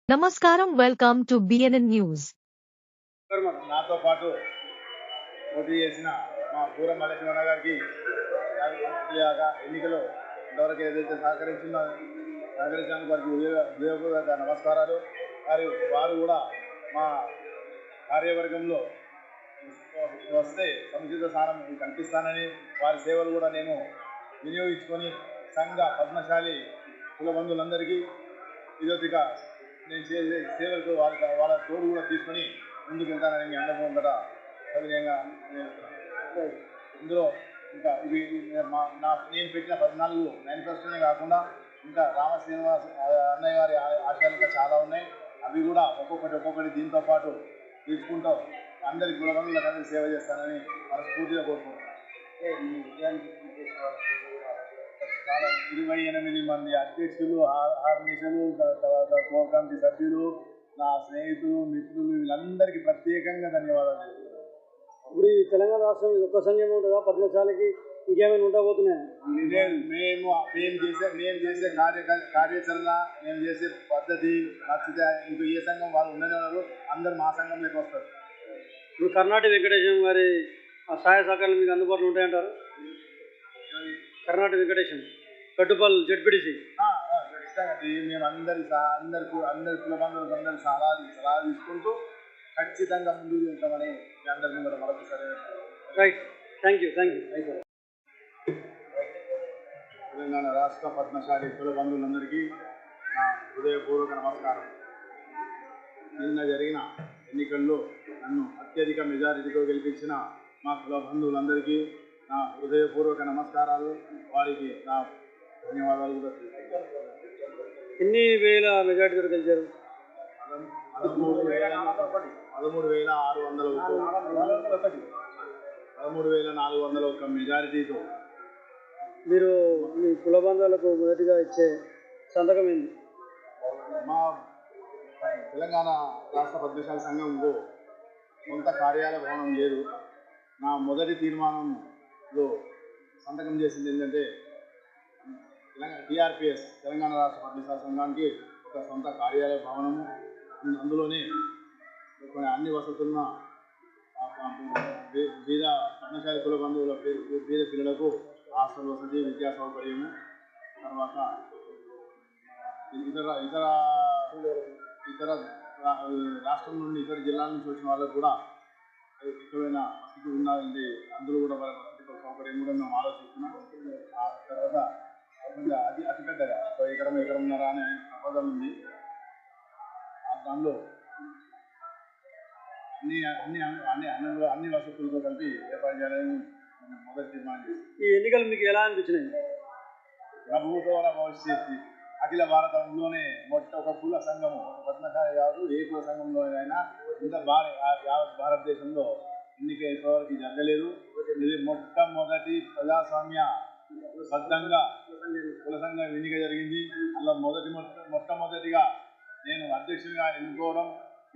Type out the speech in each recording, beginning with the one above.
Namaskaram, welcome to BNN News. నాతో పాటు పోటీ చేసిన మా పూర మల్లేశ్వర గారికి ఎన్నికలో ఇంతవరకు ఏదైతే సహకరించినందుకు వారికి ఉదయపూర్వక నమస్కారాలు. వారు కూడా మా కార్యవర్గంలో వస్తే సముచిత స్థానం కల్పిస్తానని, వారి సేవలు కూడా నేను వినియోగించుకొని సంఘ పద్మశాలి కుల బంధువులందరికీ ఇదొక నేను చేసే సేవలకు వాళ్ళ తోడు కూడా తీసుకొని ముందుకు వెళ్తానని మీ అందరూ ముందట సవినయంగా ఇందులో ఇంకా ఇవి నేను పెట్టిన 14 మేనిఫెస్టోనే కాకుండా ఇంకా రామశ్రీనివాస్ అన్నయ్య గారి ఆశయాలు ఇంకా చాలా ఉన్నాయి. అవి కూడా ఒక్కొక్కటి దీంతో పాటు తీసుకుంటూ అందరి కులబంధువులకు అందరికీ సేవ చేస్తానని మనస్ఫూర్తిగా కోరుకుంటున్నాను. చాలా 28 మంది అధ్యక్షులు, ఆర్గనైజర్లు, తర్వాత కోర్ కమిటీ సభ్యులు, నా స్నేహితులు, మిత్రులు, వీళ్ళందరికీ ప్రత్యేకంగా ధన్యవాదాలు చెప్తున్నాను. ఇప్పుడు ఈ తెలంగాణ రాష్ట్రం ఒక్క సంఘం ఉంటుందా? పద్మశాలికి ఇంకేమైనా ఉండబోతున్నాయి? లేదు, మేము చేసే కార్యాచరణ, మేము చేసే పద్ధతి నచ్చితే ఇంకో ఏ సంఘం వాళ్ళు ఉండనే ఉన్నారు, అందరు మా సంఘంలోకి వస్తారు. ఇప్పుడు కర్ణాటక వెంకటేశం గారి సహాయ సహకారాలు మీకు అందుబాటులో ఉంటాయంటారు? కర్ణాటక వెంకటేశం కట్టుపల్ జడ్పీటీసీ మేము అందరి కుల బంధువులకు అందరి సలహా తీసుకుంటూ ఖచ్చితంగా ముందుకు వెళ్తామని మీ అందరికీ కూడా మరొకసారి రైట్. Thank you. తెలంగాణ రాష్ట్ర పద్మశాలి కుల బంధువులందరికీ నా హృదయపూర్వక నమస్కారం. నిన్న జరిగిన ఎన్నికల్లో నన్ను అత్యధిక మెజారిటీతో గెలిపించిన మా కుల బంధువులందరికీ నా హృదయపూర్వక నమస్కారాలు. వారికి నా ధన్యవాదాలు కూడా తెలుపుతున్నాను. ఎన్ని వేల మెజార్టీతో గెలిచారు? 13,401 మెజారిటీతో. మీరు మీ కుల బంధాలకు మొదటిగా ఇచ్చే సంతకం ఏంది? మా తెలంగాణ రాష్ట్ర పద్మశాలి సంఘంలో సొంత కార్యాలయ భవనం లేదు. నా మొదటి తీర్మానంలో సంతకం చేసింది ఏంటంటే TRPS తెలంగాణ రాష్ట్ర పద్మశాలి సంఘానికి ఒక సొంత కార్యాలయ భవనము, అందులోనే కొన్ని అన్ని వసతులున్న బీద పద్మశాలి కుల బంధువుల బీద పిల్లలకు హాస్టల్ వసతి, విద్యా సౌకర్యము, తర్వాత ఇతర రాష్ట్రం నుండి ఇతర జిల్లాల నుంచి వచ్చిన వాళ్ళకు కూడా ఎక్కువైన వసతి ఉండాలంటే అందులో కూడా వాళ్ళ వసతి సౌకర్యం కూడా మేము ఆలోచిస్తున్నాం. ఆ తర్వాత అతిపెద్దగా ఎకరంన్నర అనే ప్రపోజల్ ఉంది. దానిలో అన్ని వసతులతో కలిపి ఏర్పాటు చేయాలని మొదటి తీర్మానం చేసి. ఈ ఎన్నికలు మీకు ఎలా అనిపించినాయి? ప్రభుత్వ భవిష్యత్తు అఖిల భారతంలోనే ఒక కుల సంఘము, పద్మశాలి కాదు, ఏ కుల సంఘంలోనైనా ఇంత యావత్ భారతదేశంలో ఎన్నిక ఇప్పటివరకు జరగలేదు. ఇది మొట్టమొదటి ప్రజాస్వామ్య బద్ధంగా కుల సంఘం ఎన్నిక జరిగింది. అందులో మొట్టమొదటిగా నేను అధ్యక్షునిగా ఎన్నుకోవడం,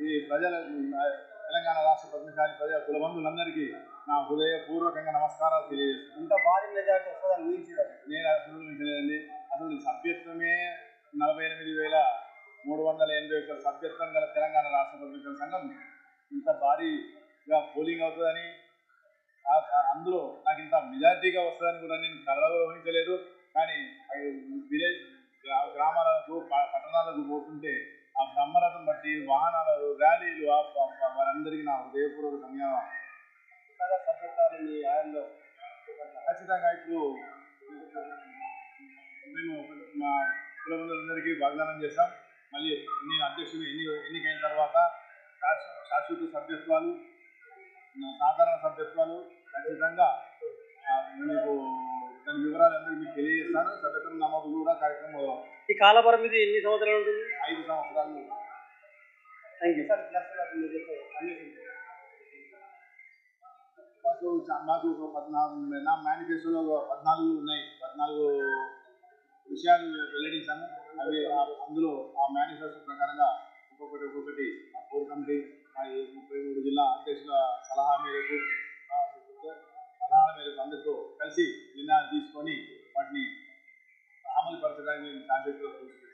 ఈ తెలంగాణ రాష్ట్ర పద్మశాలి ప్రజల కుల బంధువులందరికీ నా హృదయపూర్వకంగా నమస్కారాలు తెలియజేస్తున్నాను. ఇంత భారీ మెజార్టీ వస్తుందని నేను అసలు ఊహించలేదండి. అసలు సభ్యత్వమే 48,381 సభ్యత్వం గల తెలంగాణ రాష్ట్ర పద్మశాలి సంఘం ఇంత భారీగా పోలింగ్ అవుతుందని, అందులో నాకు ఇంత మెజారిటీగా వస్తుందని కూడా నేను కలలో ఊహించలేదు. కానీ విలేజ్ గ్రామాలకు పట్టణాలకు పోతుంటే ఆ బ్రహ్మరథం బట్టి వాహనాలు, ర్యాలీలు, వారందరికీ నా హృదయపూర్వక ధన్యవాదాలు. ఖచ్చితంగా ఇప్పుడు మేము మా కుల బంధువులందరికీ వాగ్దానం చేస్తాం. మళ్ళీ నేను అధ్యక్షుడు ఎన్నికైన తర్వాత శాశ్వత సభ్యత్వాలు, సాధారణ సభ్యత్వాలు ఖచ్చితంగా మీకు దాని వివరాలు అందరికీ మీకు తెలియజేస్తాను. సభ్యత్వం నమోదు కూడా కార్యక్రమం మొదలవుతుంది. ఈ కాల పరిమితి ఎన్ని సంవత్సరాలు ఉంటుంది? 5 సంవత్సరాలు. Thank you. మాకు నా మేనిఫెస్టోలో 14 ఉన్నాయి. 14 విషయాలు వెల్లడించాము. అవి అందులో ఆ మేనిఫెస్టో ప్రకారంగా ఒక్కొక్కటి ఆ కోర్ కమిటీ 33 జిల్లా అధ్యక్షుల సలహా మేరకు అందరితో కలిసి నిర్ణయాలు తీసుకొని వాటిని అమలు పరచడానికి నేను శాశ్వతంగా చూస్తున్నాను.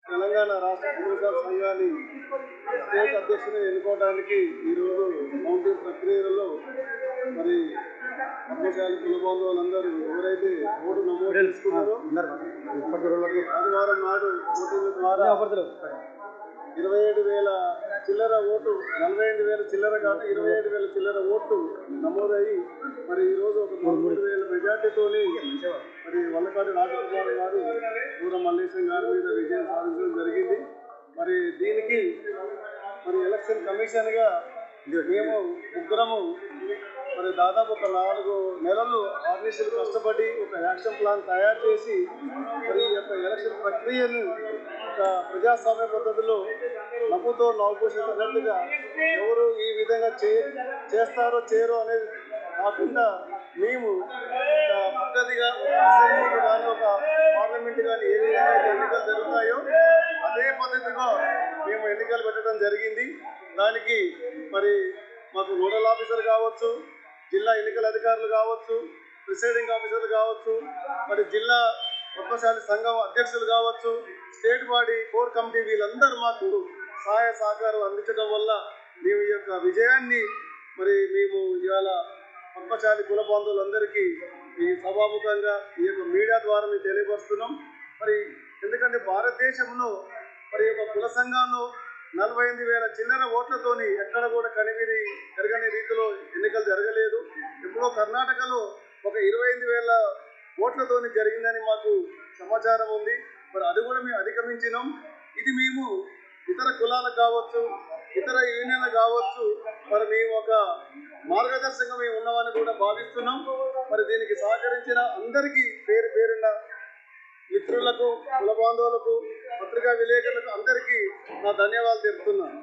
తెలంగాణ రాష్ట్ర కులసాల సంఘాన్ని స్టేట్ అధ్యక్షుని ఎన్నుకోవడానికి ఈరోజు కౌంటింగ్ ప్రక్రియలో మరి పద్మశాలి కుల బాంధవులందరూ ఎవరైతే ఓటు నమోదు చేసుకున్నారో ఆదివారం నాడు ఓటింగ్ ద్వారా 27,000 చిల్లర ఓటు, 48,000 చిల్లర కాదు 27,000 చిల్లర ఓట్లు నమోదయ్యి మరి ఈరోజు ఒక 13,000 మెజార్టీతోని మరి వల్లకాటి రాజకుమార్ గారు పూర మల్లేశం గారి మీద విజయం సాధించడం జరిగింది. మరి దీనికి మరి ఎలక్షన్ కమిషన్గా మేము ముగ్గురము మరి దాదాపు ఒక 4 నెలలు ఆర్మీసీలు కష్టపడి ఒక యాక్షన్ ప్లాన్ తయారు చేసి మరి ఈ యొక్క ఎలక్షన్ ప్రక్రియను ఒక ప్రజాస్వామ్య పద్ధతిలో నవ్వుతో నవ్వుపోసేటట్టుగా ఎవరు ఈ విధంగా చేస్తారో చేయరో అనేది కాకుండా మేము ఒక పద్ధతిగా అసెంబ్లీకి కానీ ఒక పార్లమెంట్ కానీ ఏ విధంగా అయితే ఎన్నికలు జరుగుతాయో అదే పద్ధతిగా మేము ఎన్నికలు పెట్టడం జరిగింది. దానికి మరి మాకు నోడల్ ఆఫీసర్ కావచ్చు, జిల్లా ఎన్నికల అధికారులు కావచ్చు, ప్రిసైడింగ్ ఆఫీసర్లు కావచ్చు, మరి జిల్లా పద్మశాలి సంఘం అధ్యక్షులు కావచ్చు, స్టేట్ బాడీ కోర్ కమిటీ వీళ్ళందరూ మాకు సహాయ సహకారం అందించడం వల్ల మేము ఈ యొక్క విజయాన్ని మరి మేము ఇవాళ పద్మశాలి కుల బాంధవులందరికీ ఈ సభాముఖంగా ఈ యొక్క మీడియా ద్వారా మేము తెలియపరుస్తున్నాం. మరి ఎందుకంటే భారతదేశంలో మరి యొక్క కుల సంఘంలో 48,000 చిల్లర ఓట్లతోని ఎక్కడ కూడా కనివిని జరగని రీతిలో ఎన్నికలు జరగలేదు. ఎప్పుడో కర్ణాటకలో ఒక 28,000 ఓట్లతోని జరిగిందని మాకు సమాచారం ఉంది. మరి అది కూడా మేము అధిగమించినాం. ఇది మేము ఇతర కులాలకు కావచ్చు, ఇతర యూనియన్లకు కావచ్చు, మరి మేము ఒక మార్గదర్శకంగా మేము ఉన్నామని కూడా భావిస్తున్నాం. మరి దీనికి సహకరించిన అందరికీ పేరు పేరున మిత్రులకు, కుల బాంధవులకు, పత్రికా విలేకరులకు అందరికీ నా ధన్యవాదాలు తెలుపుతున్నాను.